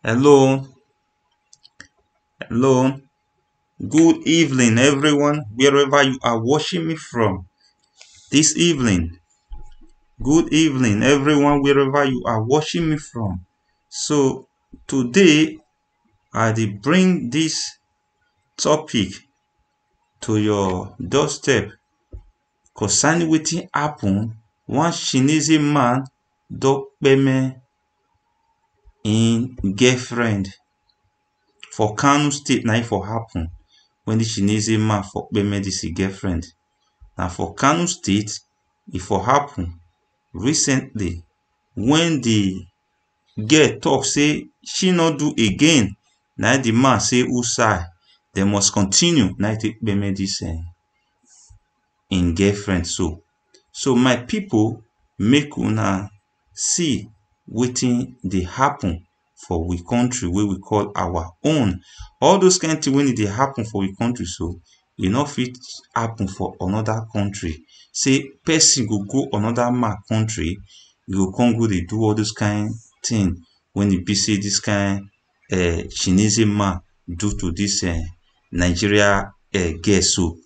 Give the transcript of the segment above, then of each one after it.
Hello, hello. Good evening, everyone, wherever you are watching me from this evening. Good evening, everyone, wherever you are watching me from. So, today I did bring this topic to your doorstep concerning wetin happen one Chinese man don kpeme im girlfriend for Kano state. Na im for happen when the Chinese man for kpeme dis girlfriend. Na for Kano state e for happen recently when the girl talk say she no do again. Na the man say usai dem must continue. Na take kpeme dis im girlfriend. So my people, make una see wetin dey happen for we country wey we call our own. All those kind thing wey dey happen for we country, so e no fit happen for another country. Say person go another man country, e go come go dey do all those kind thing when e be say this kind Chinese man do to this Nigeria girl. So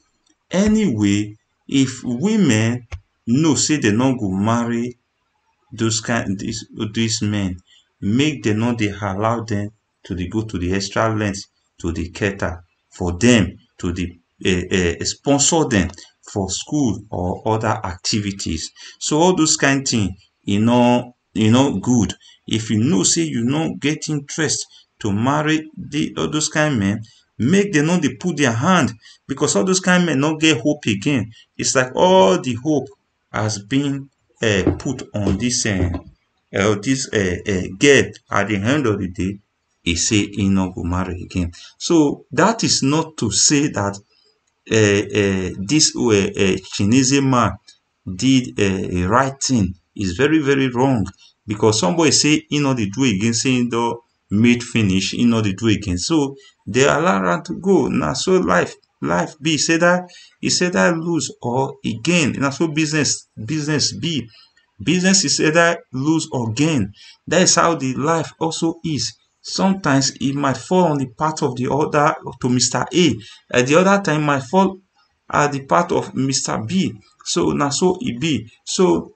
anyway, if women know say dem no go marry those kind these men, make dem no dey allow dem to dey go to the extra length to dey cater for them, to dey sponsor them for school or other activities. So all those kind thing e no good. If you know say you no get interest to marry all those kind men, make dem no dey put their hand, because all those kind men no get hope again. It's like all the hope has been put on this girl. At the end of the day, he say he no go marry again. So that is not to say that this Chinese man did a right thing. Is very, very wrong, because somebody say he no dey do again, say he don made finish, he no dey do again. So they allow am to go. Na so life be. He said that lose or e gain. Na so business be. Business is either lose or gain. That is how the life also is. Sometimes it might fall on the part of the other to Mr. A. At the other time, might fall at the part of Mr. B. So na so it be. So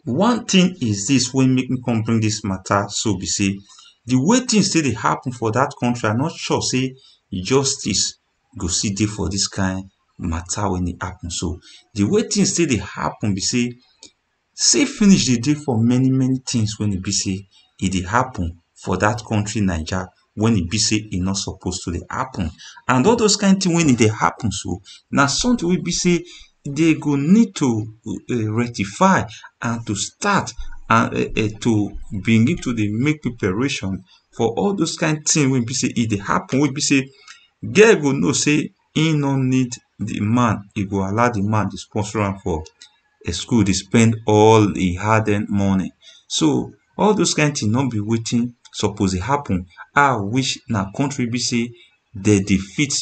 one thing is this wey make me come bring this matter. So be say the way things still dey happen for that country, I'm not sure say justice go still dey for this kind matter when it happen. So the way things still dey happen be say finish dey dey for many things when e be say e dey happen for that country Naija, when e be say e not supposed to dey happen. And all those kind thing when e dey happen, so na something wey be say they go need to rectify and to start and to begin to dey make preparation for all those kind thing wey be say e dey happen, wey be say girl go know say e no need the man, e go allow the man dey sponsor am for a school, dey spend all e hard-earned money. So all those kind thing no be wetin suppose dey happen. I wish na country be say they dey fit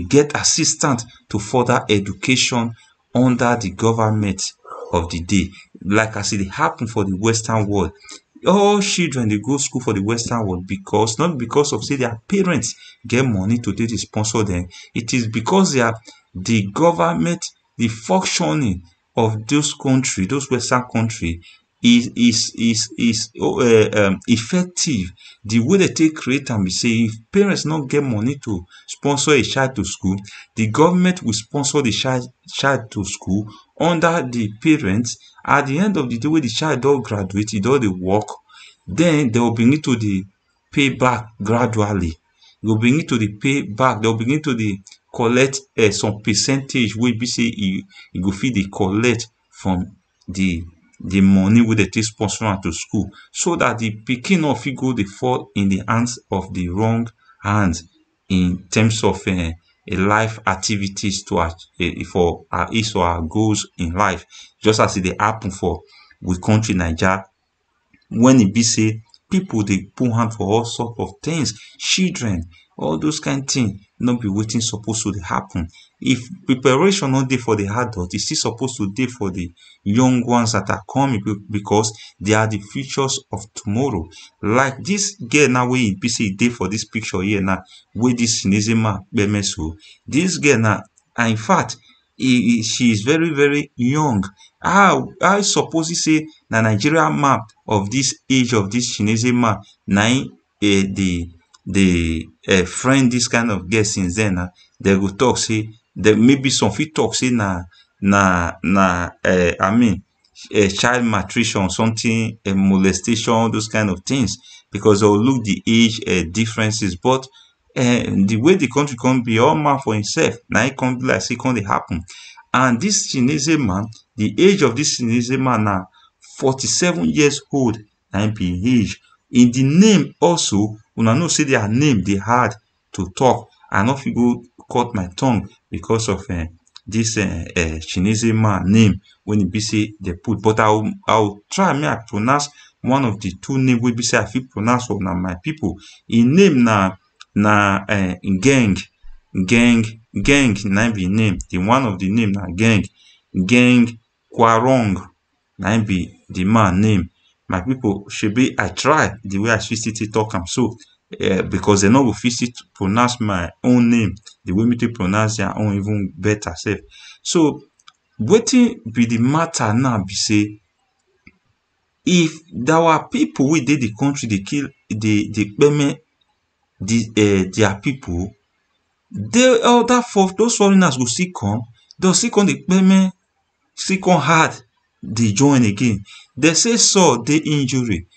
get assistance to further education under the government of the day, like as e dey happen for the Western world. All children dey go school for the Western world because not because of say their parents get money to dey sponsor them. It is because the government, the functioning of those country, those Western country is effective. The way they take create am be say if parents not get money to sponsor a child to school, the government will sponsor the child to school under the parents. At the end of the day, when the child don graduate, e don dey work, then they will begin to dey pay back gradually. They will begin to dey pay back. They will begin to dey collect some percentage wey be say e go fit dey collect from the money wey dey take sponsor am to school, so that the pikin no fit go dey fall in the hands of the wrong hands in terms of a life activities to for his or her goals in life, just as e dey happen for we country Naija, when e be say people dey put hand for all sorts of things. Children all those kind thing no be wetin suppose to dey happen. If preparation no dey for the adult, e still suppose to dey for the young ones that are coming, because they are the futures of tomorrow. Like this girl now wey e be say e dey for this picture here now, wey this Chinese man kpeme so, this girl now, and in fact she is very very young. I suppose say na Nigerian man of this age of this Chinese man na im the friend this kind of girl since then na they go talk say, maybe some fit talk say na child malnutrition, something, molestation, those kind of things, because they'll look the age differences. But the way the country can be, all man for himself, now it can be like say can dey happen. And this Chinese man, the age of this Chinese man now 47 years old, na be age. In the name also, una know say their name dey hard to talk. I no fit go cut my tongue because of this Chinese man name when e be say they put, but I'll try me I pronounce one of the two names wey be say I fit pronounce for my people. In name na Geng na be name. The one of the name na Geng Kwarong na be the man name. My people, shebi I try the way I fit talk am so, because they no go fit to pronounce my own name the way me to pronounce their own even better self. So wetin be the matter now be say, if our people wey dey the country dey kill dey kpeme their people, the other for those foreigners go still come, they'll still come dey kpeme, still come hard dey join again. They say so dey injury,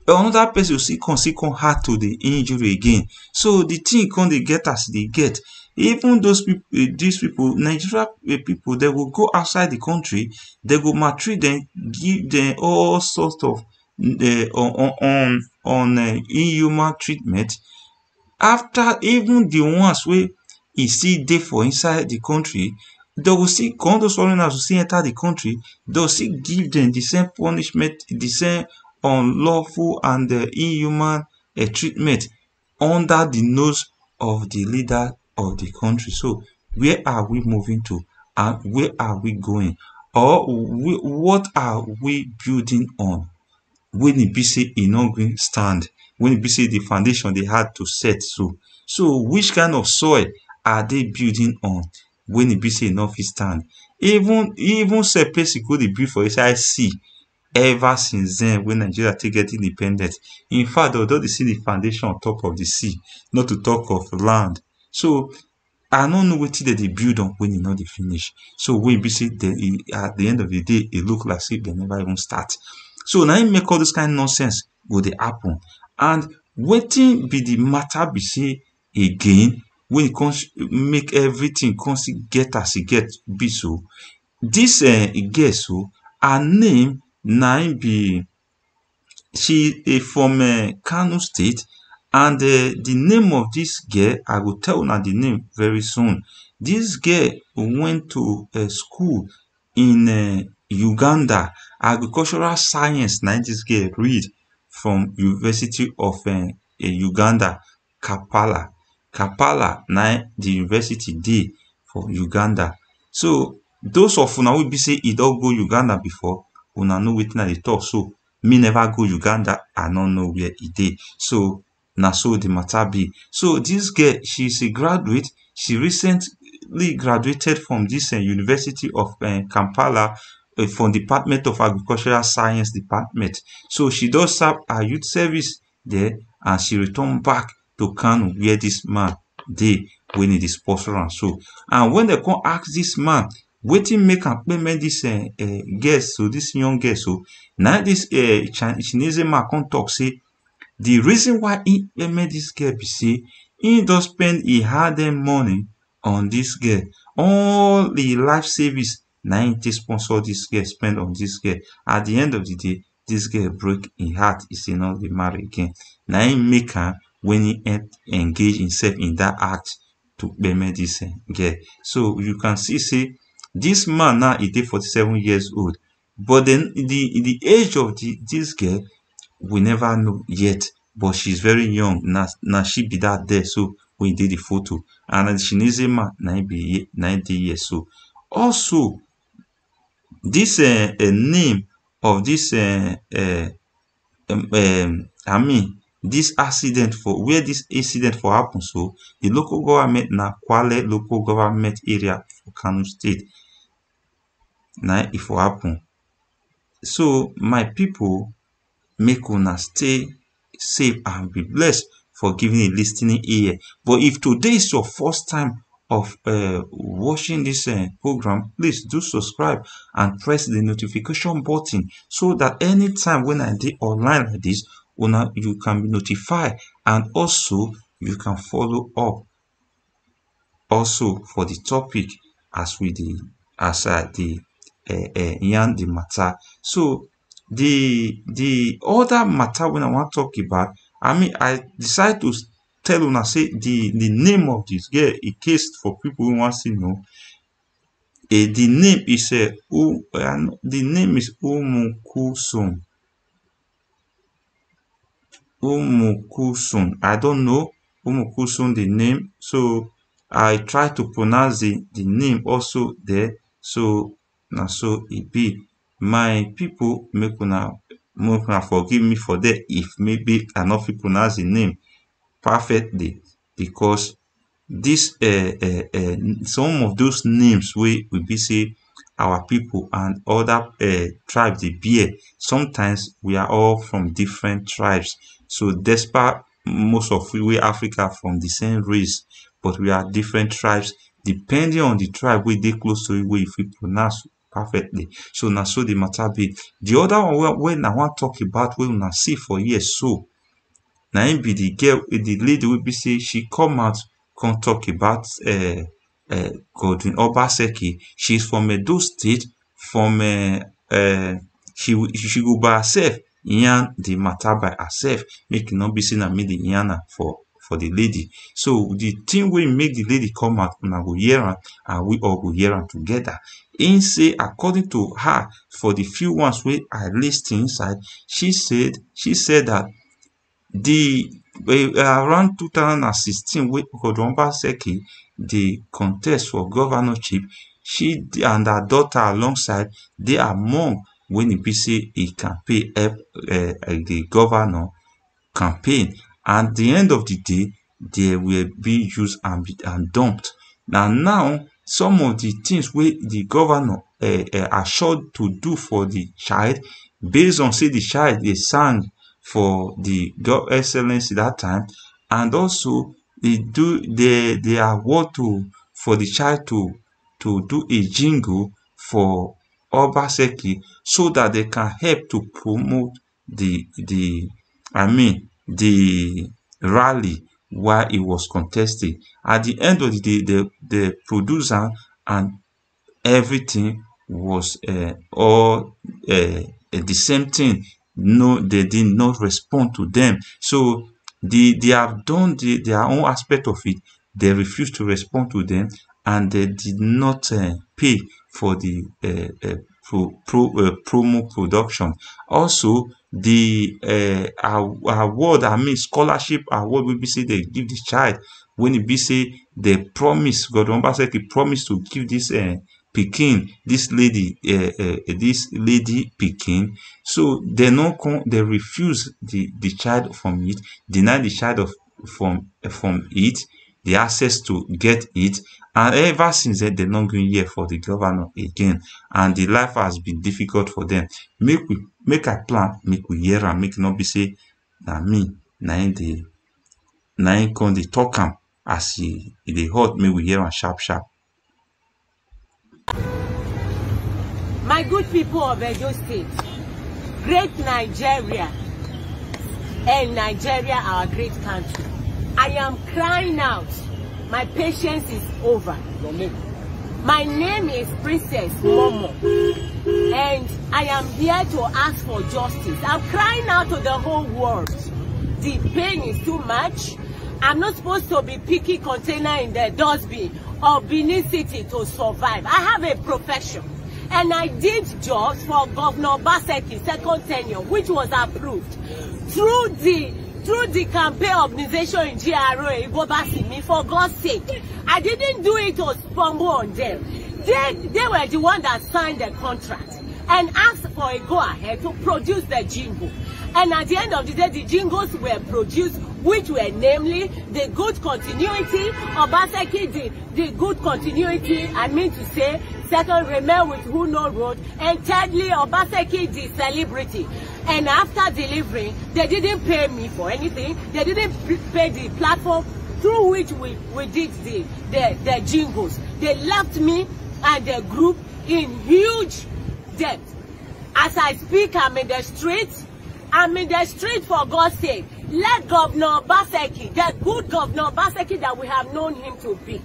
another person will still come hard to the injury again. So the thing come dey get as they get. Even those people, these people, Nigeria people, they will go outside the country, they go maltreat them, give them all sorts of inhuman treatment. After even the ones wey e still dey for inside the country, they will still come, those foreigners will still enter the country, they will still give them the same punishment, the same unlawful and inhuman treatment under the nose of the leader of the country. So where are we moving to, and where are we going, or what are we building on when e be say e no gree stand, when e be say the foundation dey hard to set? So which kind of soil are they building on when e be say e no fit stand? Even say person go dey build for inside sea ever since then when Nigeria take get independent. In fact, they don dey see the foundation on top of the sea, not to talk of land. So I no know wetin dem dey build on when e no dey finish. So when e be say at the end of the day, e look like say dem never even start. So na im make all this kind nonsense go dey happen. And wetin be the matter be say again, when e comes make everything come still get as e get be so, this girl so, her name na im be, she from Kano state, and the name of this girl, I go tell una the name very soon. This girl went to school in Uganda. Agricultural science na this girl read from University of Uganda, Kampala na the university dey for Uganda. So those of una wey be say e don go Uganda before, una know wetin I dey talk. So me never go Uganda, I no know where e dey. So na so the matter be. So this girl, she's a graduate. She recently graduated from this University of Kampala, from Department of Agricultural Science department. So she does serve her youth service there, and she returned back to Kano where this man dey when e dey sponsor am. So, and when they come ask this man wetin make am kpeme this girl, so this young girl, so now this Chinese man come talk say the reason why he kpeme this girl be say he don spend e hard-earned money on this girl. All the life savings na him take sponsor this girl, spend on this girl. At the end of the day, this girl break im heart, e say no dey marry again. Na him make am when he engage himself in that act to kpeme this girl. So you can see say this man now e dey 47 years old, but then the age of this girl we never know yet, but she's very young. Na she be that there. So we did the photo, and the Chinese man 90 years. So also this name of this this accident for where this accident for happen. So the local government na Kwale local government area for Kano State. Now if for happen. So my people, make una stay safe and be blessed for giving a listening ear. But if today is your first time of watching this program, please do subscribe and press the notification button so that anytime when I do online like this, you can be notified, and also you can follow up also for the topic as we yarn the matter. So the other matter when I want to talk about, I decide to tell una say the name of this girl, in case for people who want to know. The name is Umukusun. I don't know Umukusun the name, so I try to pronounce the name also there. So now so it be. My people, make una forgive me for that if maybe I not pronounce the name perfectly, because this some of those names we be say our people and other tribes they bear. Sometimes we are all from different tribes. So despite most of we Africa from the same race, but we are different tribes depending on the tribe where they close to it, where if we pronounce perfectly. So now so the matter be. The other one when I want to talk about when I see for years, so now be the girl, the lady will be say she come out come talk about Goodwin Obaseki. She's from Edo State, from she go by herself, yarn the matter by herself, make it not be seen and make the yarn for the lady. So the thing will make the lady come out and I go hear and we all go hear together. In say, according to her, for the few ones where I listed inside, she said that the around 2016 with Goodwin Obaseki, the contest for governorship, she and her daughter alongside, they are among when it be say he campaign help the governor campaign. At the end of the day, they will be used and dumped. Now some of the things where the governor assured to do for the child, based on say the child they sang for the God Excellency that time, and also they award to for the child to do a jingle for Obaseki, so that they can help to promote the rally while it was contested. At the end of the day, the producer and everything was all the same thing. No, they did not respond to them. So they have done their own aspect of it. They refused to respond to them, and they did not pay for the promo production. Also, the award, scholarship award will be say they give this child when it be say they promise, Goodwin Obaseki promised to give this Peking, this lady Peking. So they they refuse the child from it, deny the child from it the access to get it, and ever since then they're not going here for the governor again, and the life has been difficult for them. Make I plan, make we hear and make not be say na me na him come dey talk am as e dey hot, make we hear am sharp. My good people of Edo State, great Nigeria, and Nigeria our great country, I am crying out. My patience is over. My name is Princess Momo, and I am here to ask for justice. I'm crying out to the whole world. The pain is too much. I'm not supposed to be picking container in the dustbin or Benin City to survive. I have a profession, and I did jobs for Governor Obaseki second tenure, which was approved through the through the campaign organization in GRA, Obaseki, for God's sake. I didn't do it to fumble on them. They were the one that signed the contract and asked for a go-ahead to produce the jingle. And at the end of the day, the jingles were produced, which were namely the good continuity, Obaseki, the good continuity, I mean to say, second, remain with who no road, and thirdly, Obaseki, the celebrity. And after delivery, they didn't pay me for anything. They didn't pay the platform through which we did the jingles. They left me and the group in huge debt. As I speak, I'm in the street. I'm in the street, for God's sake. Let Governor Obaseki, the good Governor Obaseki that we have known him to be,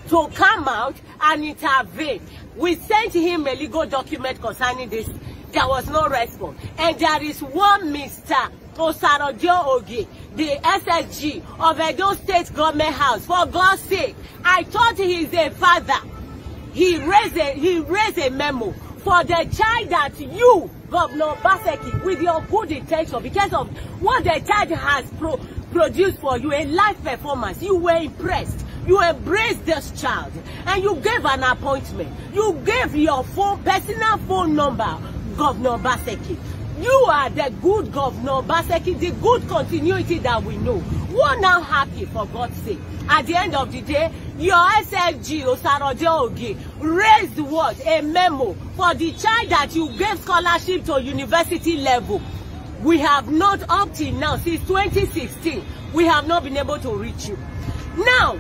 to come out and intervene. We sent him a legal document concerning this. There was no response. And there is one Mr. Osarojo, the SSG of Edo State Government House. For God's sake, I thought he is a father. He raised a memo for the child that you, Governor Obaseki, with your good intention, because of what the child has produced for you, a live performance, you were impressed. You embraced this child and you gave an appointment. You gave your personal phone number, Governor Obaseki. You are the good Governor Obaseki, the good continuity that we know. We're now happy, for God's sake. At the end of the day, your SLG, Osarojo, raised what? A memo for the child that you gave scholarship to university level. We have not, up till now, since 2016, we have not been able to reach you. Now,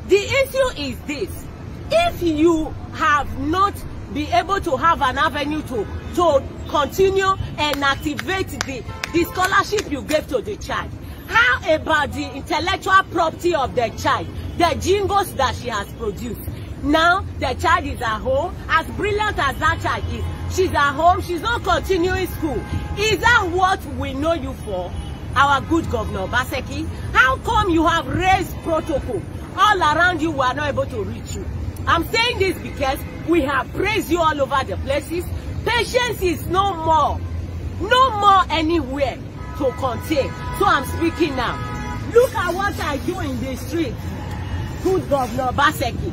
the issue is this. If you have not been able to have an avenue to continue and activate the scholarship you gave to the child, how about the intellectual property of the child, the jingles that she has produced? Now, the child is at home. As brilliant as that child is, she's at home. She's not continuing school. Is that what we know you for, our good Governor Obaseki? How come you have raised protocol? All around you, we are not able to reach you. I'm saying this because we have praised you all over the places. Patience is no more anywhere to contain. So I'm speaking now. Look at what I do in the street, good Governor Obaseki.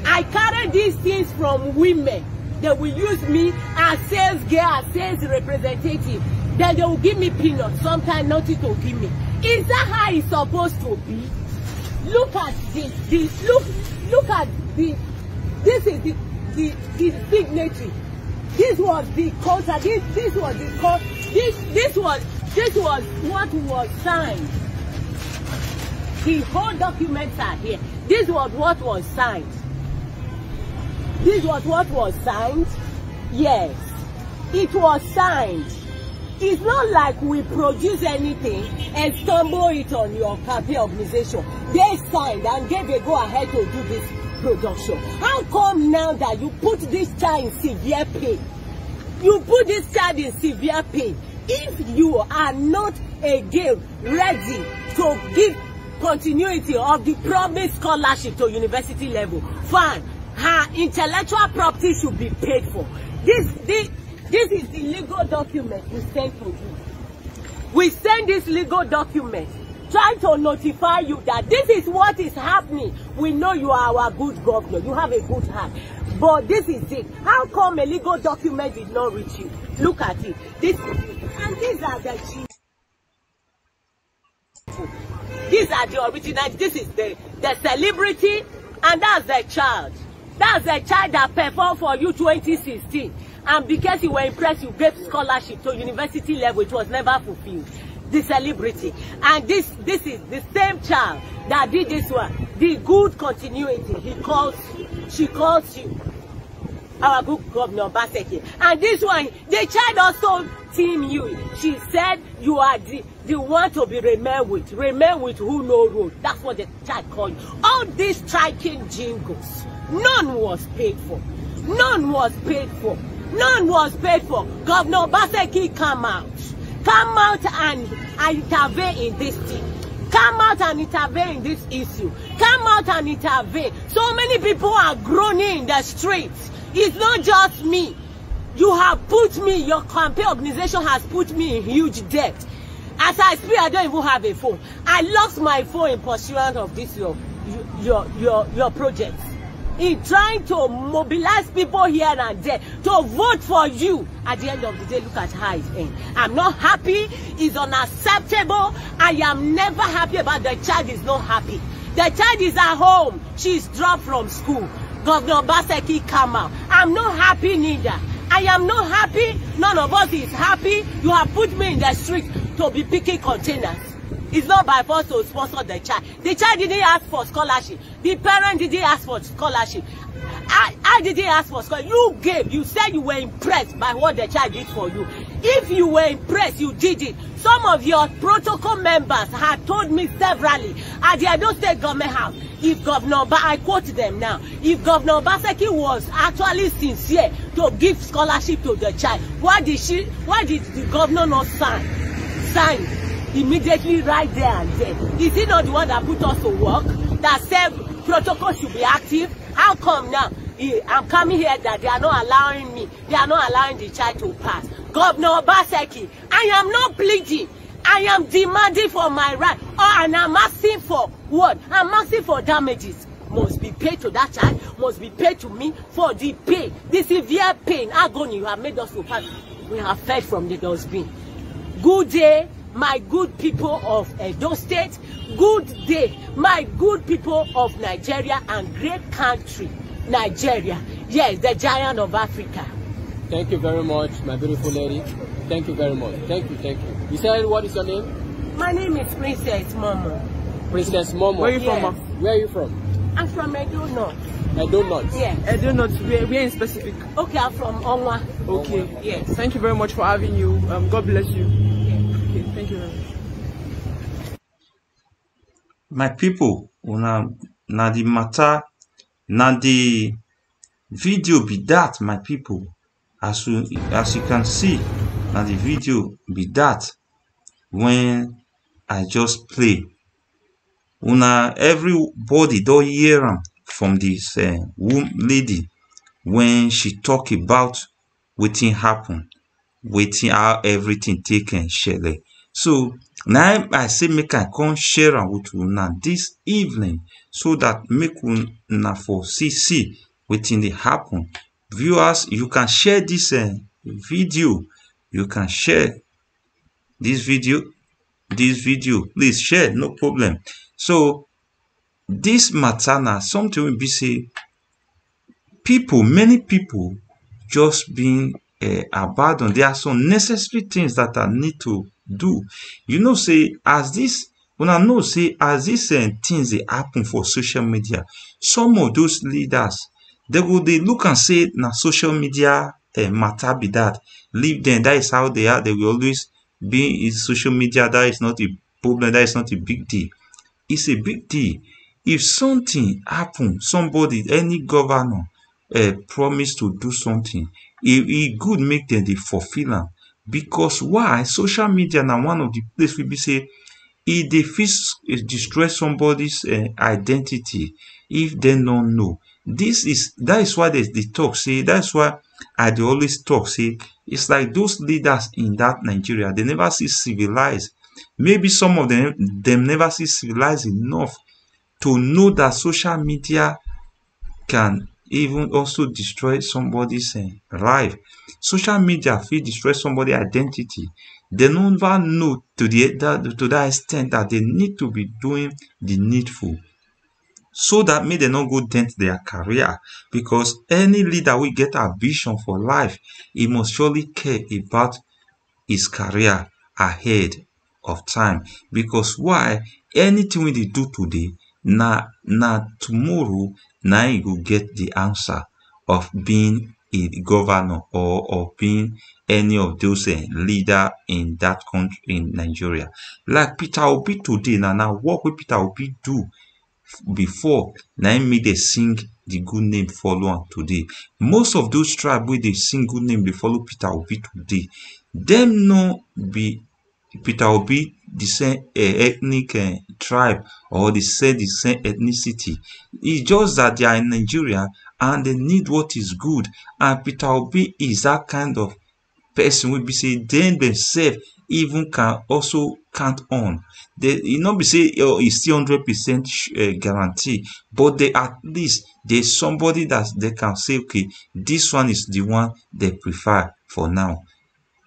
I carry these things from women. They will use me as sales girl, as sales representative. Then they will give me peanuts, sometimes nothing to give me. Is that how it's supposed to be? Look at this. Look at the. This is the signature. This was the contract. This was the this was what was signed. The whole documents are here. This was what was signed. This was what was signed. Yes, it was signed. It's not like we produce anything and stumble it on your campaign organization. They signed and gave a go-ahead to do this production. How come now that you put this child in severe pain? You put this child in severe pain. If you are not again ready to give continuity of the promised scholarship to university level, fine, her intellectual property should be paid for. This is the legal document we sent to you. We send this legal document trying to notify you that this is what is happening. We know you are our good governor. You have a good heart. But this is it. How come a legal document did not reach you? Look at it. This is it. And these are the children. These are the original. This is the celebrity, and that's the child. That's the child that performed for you 2016. And because you were impressed, you gave scholarship to university level. It was never fulfilled. The celebrity. And this is the same child that did this one. The good continuity. She calls you. Our good Governor Obaseki. And this one, the child also team you. She said you are the one to be remain with. Remain with who no road. That's what the child called you. All these striking jingles, none was paid for. None was paid for. None was paid for. Governor Obaseki, come out. Come out and intervene in this thing. Come out and intervene in this issue. Come out and intervene. So many people are groaning in the streets. It's not just me. You have put me, your campaign organization has put me in huge debt. As I speak, I don't even have a phone. I lost my phone in pursuance of this your project. In trying to mobilize people here and there to vote for you. At the end of the day, look at how it ends. I'm not happy. It's unacceptable. I am never happy about the child is not happy. The child is at home. She's dropped from school. Goodwin Obaseki come out. I'm not happy neither. I am not happy. None of us is happy. You have put me in the street to be picking containers. It's not by force to sponsor the child. The child didn't ask for scholarship. The parent didn't ask for scholarship. I didn't ask for scholarship. You gave. You said you were impressed by what the child did for you. If you were impressed, you did it. Some of your protocol members had told me severally at the Edo State Government House, if Governor, but I quote them now, if Governor Obaseki was actually sincere to give scholarship to the child, why did the governor not sign immediately right there and then? Is he not the one that put us to work, that said protocol should be active? How come now I'm coming here that they are not allowing me, they are not allowing the child to pass? Governor Obaseki, I am not pleading. I am demanding for my right. And I'm asking for what? I'm asking for damages. Must be paid to that child, must be paid to me for the pain, the severe pain, agony you have made us to pass. We have fed from the dustbin. Good day, my good people of Edo State. Good day, my good people of Nigeria and great country, Nigeria. Yes, the giant of Africa. Thank you very much, my beautiful lady. Thank you very much. Thank you, thank you. You said, what is your name? My name is Princess Momo. Princess Momo. Where are you Yes. from? Where are you from? I'm from Edo North. Edo North. Yes. I don't know. Where in specific? Okay, I'm from Onwa. Okay. Yes. Thank you very much for having you. God bless you. Yes. Okay. Thank you very much. My people, na the matter, na the video be that, my people. As you can see, na the video be that when I just play. Everybody don't hear am from this lady when she talk about wetin happen, wetin how everything taken shele. So now I say make I come share am with una this evening so that make una for see wetin dey happen. Viewers, you can share this video. You can share this video. Please share, no problem. So this matter na something will be say many people just being abandoned. There are some necessary things that I need to do. You know, say as this things they happen for social media, some of those leaders they look and say na social media matter be that. Leave them. That is how they are. They will always be in social media. That is not a problem. That is not a big deal. It's a big deal. If something happen, somebody, any governor promise to do something, it good make them they fulfill am. Because why? Social media now one of the place we be say if they destroy somebody's identity if they don't know. That is why they talk say. That's why I dey always talk say it's like those leaders in that Nigeria, they never see civilized. Maybe some of them never see civilized enough to know that social media can even also destroy somebody's life. Social media fit destroy somebody's identity. They never know to that extent that they need to be doing the needful so that may they not go dent their career. Because any leader will get a vision for life, he must surely care about his career ahead of time. Because why? Anything we dey do today, na tomorrow, na you go get the answer of being a governor or of being any of those leader in that country in Nigeria. Like Peter Obi today, na work wey Peter Obi do before, na him make dey sing the good name follow am today. Most of those tribe wey dey sing good name dey follow Peter Obi today, dem no be Peter Obi the same ethnic tribe or they say the same ethnicity. It's just that they are in Nigeria and they need what is good. And Peter Obi is that kind of person will be say they themselves even can also count on. They not be say it's still 100% guarantee, but they at least there's somebody that they can say, okay, this one is the one they prefer for now.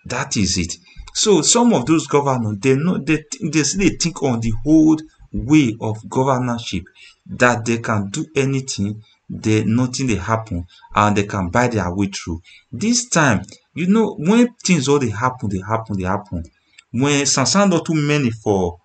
That is it. So some of those governors, they know they still think on the whole way of governorship, that they can do anything, nothing they happen, and they can buy their way through. This time, when things all they happen, when sansan not too many for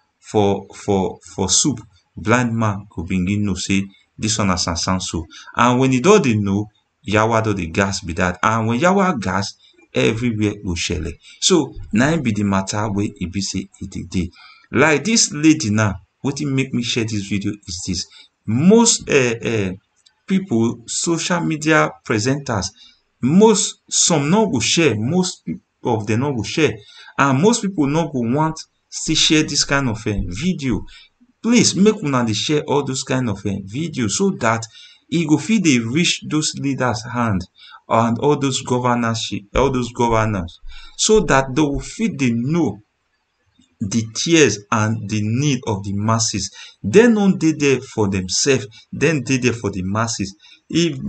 soup, blind man go begin know say this one na sansan so. And when e don dey know, yawa don dey gas be that. And when yawa gas, everywhere go shele. So na im be the matter wey e be say e dey. Like this lady now, wetin make me share this video is this: most people, social media presenters, some no go share, most of them no go share, and most people no go want still share this kind of video. Please make una dey share all those kind of videos, so that e go fit dey reach those leaders hand and all those governors, so that they go fit dey know the tears and the need of the masses. Dem no dey there for themselves, dem dey there for the masses. If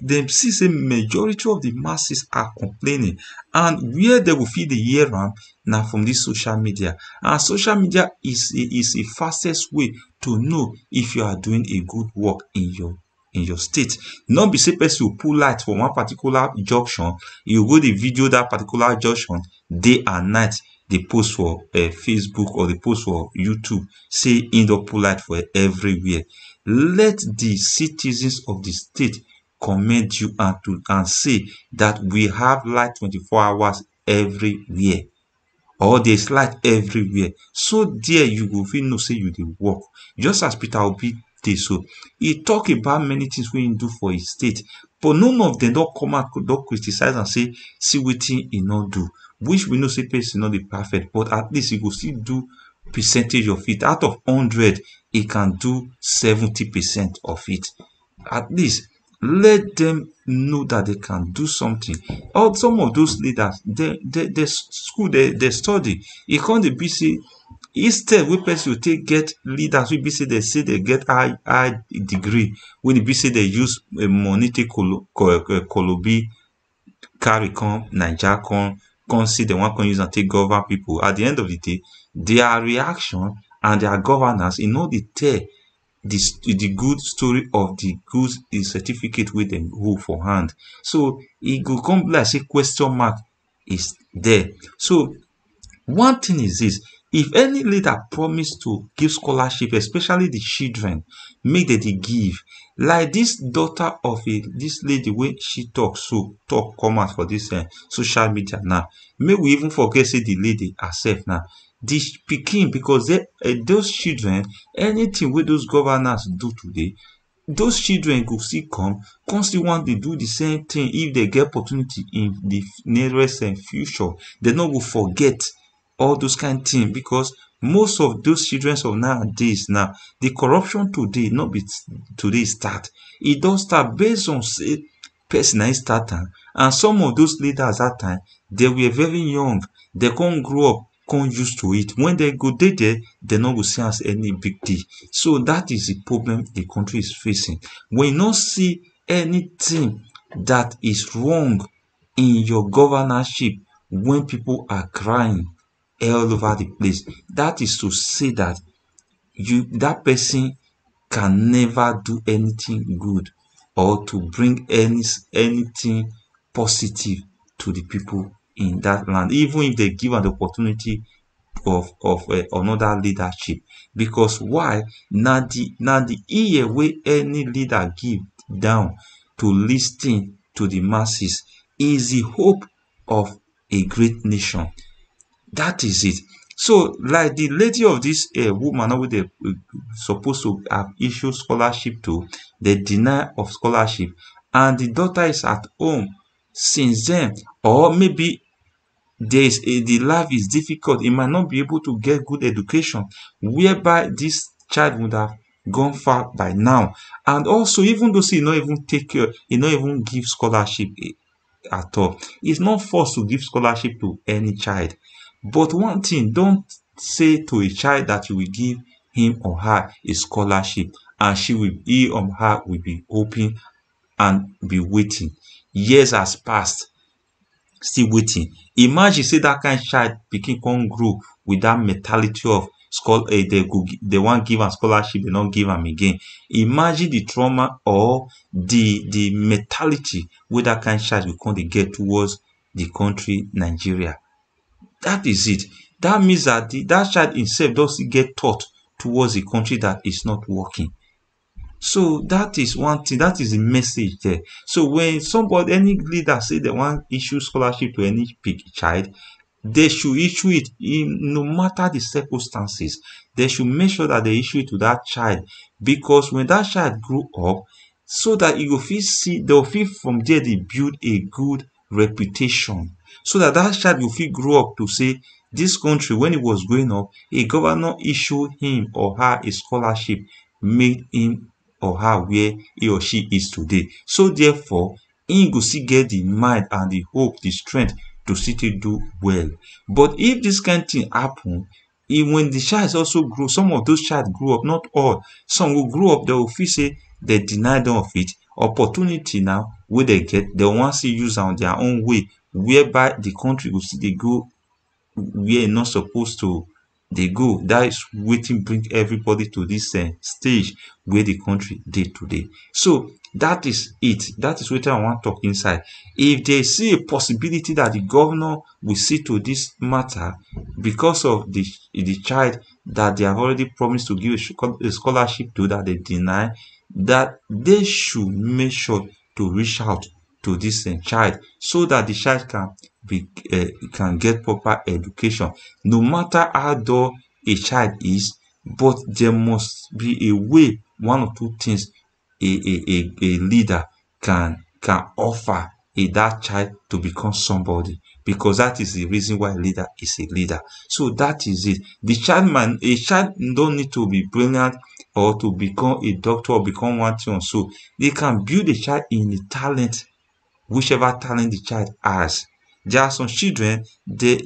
dem see say majority of the masses are complaining, and where they go fit dey hear am na from this social media. And social media is a fastest way to know if you are doing a good work in your state. Not be say person will put light for one particular junction, you go dey video that particular junction day and night, dey post for Facebook or dey post for YouTube, say im don put light for everywhere. Let the citizens of the state commend you and say that we have light 24 hours everywhere, or there's light everywhere. So there you go fit know say you dey work. Just as Peter Obi dey so, he talk about many things wey he do for his state, but none of them don come out don criticize and say see wetin he no do. Which we know say person no dey perfect, but at least he go still do percentage of it. Out of 100, he can do 70% of it. At least let them know that they can do something. Or some of those leaders, they school, they study. E come dey be say instead wey person go take get leaders wey be say they get high degree, wey e be say they use money take kolobi carry come Naija, come see dem wan come use am take govern people. At the end of the day, their reaction and their governance, e no dey tell the good story of the good certificate wey dem hold for hand. So e go come be like say question mark is there. So one thing is this: if any leader promise to give scholarship, especially the children, make dem dey give. Like this daughter of this lady wey she talk come out for this social media now. Make we even forget say the lady herself now, the pikin, because those children, anything wey those governors do today, those children go still come still want to do the same thing if they get opportunity in the nearest future. They no go forget all those kind of things, because most of those children of nowadays now, the corruption today not be today start. It don start based on say person na start am, and some of those leaders that time they were very young, they can't grow up, can't used to it. When they go there, they no go see as any big deal. So that is the problem the country is facing. When you not see anything that is wrong in your governorship, when people are crying all over the place, that is to say that that person can never do anything good or to bring anything positive to the people in that land, even if they give an opportunity of another leadership. Because why? Now the ear wey any leader give down to listen to the masses is the hope of a great nation. That is it. So like the lady of this woman wey they supposed to have issued scholarship to, they deny of scholarship, and the daughter is at home since then. Or maybe the life is difficult, he might not be able to get good education, whereby this child would have gone far by now. And also, even though he not even take care, he not even give scholarship at all. It's not forced to give scholarship to any child, But one thing, don't say to a child that you will give him or her a scholarship and he or her will be hoping and be waiting. Years has passed, still waiting. Imagine say that kind child pikin come grow with that mentality of they wan give am scholarship, they no give am again. Imagine the trauma or the mentality wey that kind child go come dey get towards the country Nigeria. That is it. That means that that child himself don still get thought towards a country that is not working. So that is one thing, that is the message there. So when somebody, any leader say they want issue scholarship to any child, they should issue it no matter the circumstances. They should make sure that they issue it to that child, because when that child grow up, so that you go fit see, they will fit from there they build a good reputation, so that that child will fit grow up to say this country, when it was growing up, a governor issued him or her a scholarship, made him or her where he or she is today. So therefore, he go still get the mind and the hope, the strength to still do well. But if this kind of thing happen, when the child also grow, some of those child grow up, not all, some will grow up, they will feel say they deny them of it. Opportunity now wey they get, they wan still use am on their own way, whereby the country go still dey go where e not supposed to dey go. That is wetin bring everybody to this stage where the country dey today. So that is it. That is wetin I wan talk inside. If they see a possibility that the governor will see to this matter, because of the child that they have already promised to give a scholarship to, that they deny, that they should make sure to reach out to this child, so that the child can get proper education, no matter how dull a child is. But there must be a way, one or two things a leader can offer that child to become somebody, because that is the reason why a leader is a leader. So that is it. A child don't need to be brilliant or to become a doctor or become one thing or so. They can build a child in the talent, whichever talent the child has. There are some children, they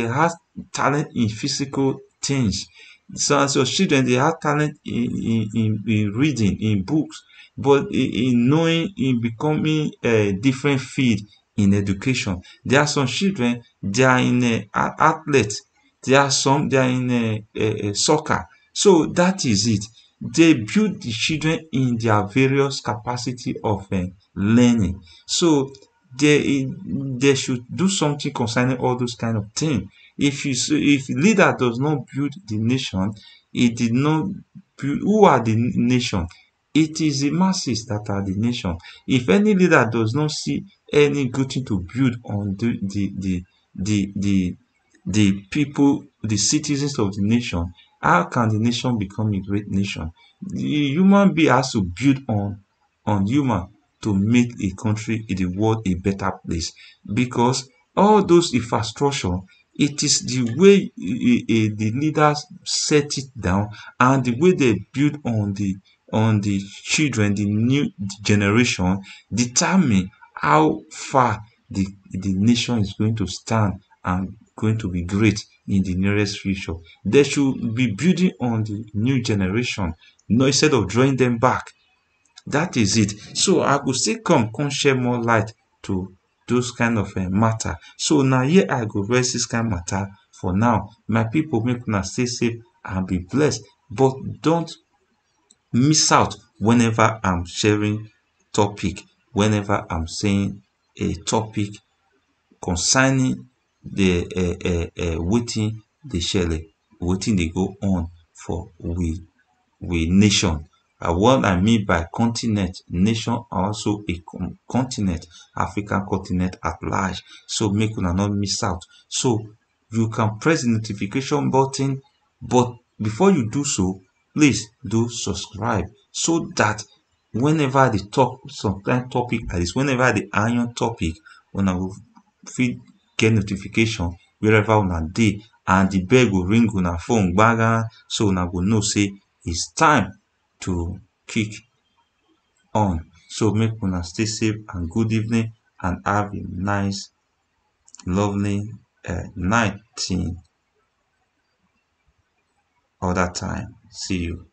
have talent in physical things. Some children, they have talent in reading, in books, but in knowing, in becoming a different field in education. There are some children, they are in athletes. There are some, they are in soccer. So that is it. They build the children in their various capacity of learning. So they should do something concerning all those kind of things. If leader does not build the nation, it did not build. Who are the nation? It is the masses that are the nation. If any leader does not see any good thing to build on the people, the citizens of the nation, how can the nation become a great nation? The human being has to build on human to make a country in the world a better place, because all those infrastructure, it is the way the leaders set it down, and the way they build on the children, the new generation, determine how far the nation is going to stand and going to be great in the nearest future. They should be building on the new generation, no, instead of drawing them back. That is it. So I go still come share more light to those kind of matter. So now here I go raise this kind of matter for now. My people, make una stay safe and be blessed, but don't miss out whenever I'm sharing topic, whenever I'm saying a topic concerning the wetin dey shele, wetin dey go on for we nation. What I mean by continent, nation, also a continent, African continent at large. So make una not miss out. So you can press the notification button, but before you do so, please do subscribe, so that whenever they talk some kind of topic like this, whenever the iron topic, una will fit get notification wherever una dey, and the bell go ring una phone gbaga, so una go know say it's time to kick on. So make una stay safe and good evening, and have a nice, lovely 19 other time. See you.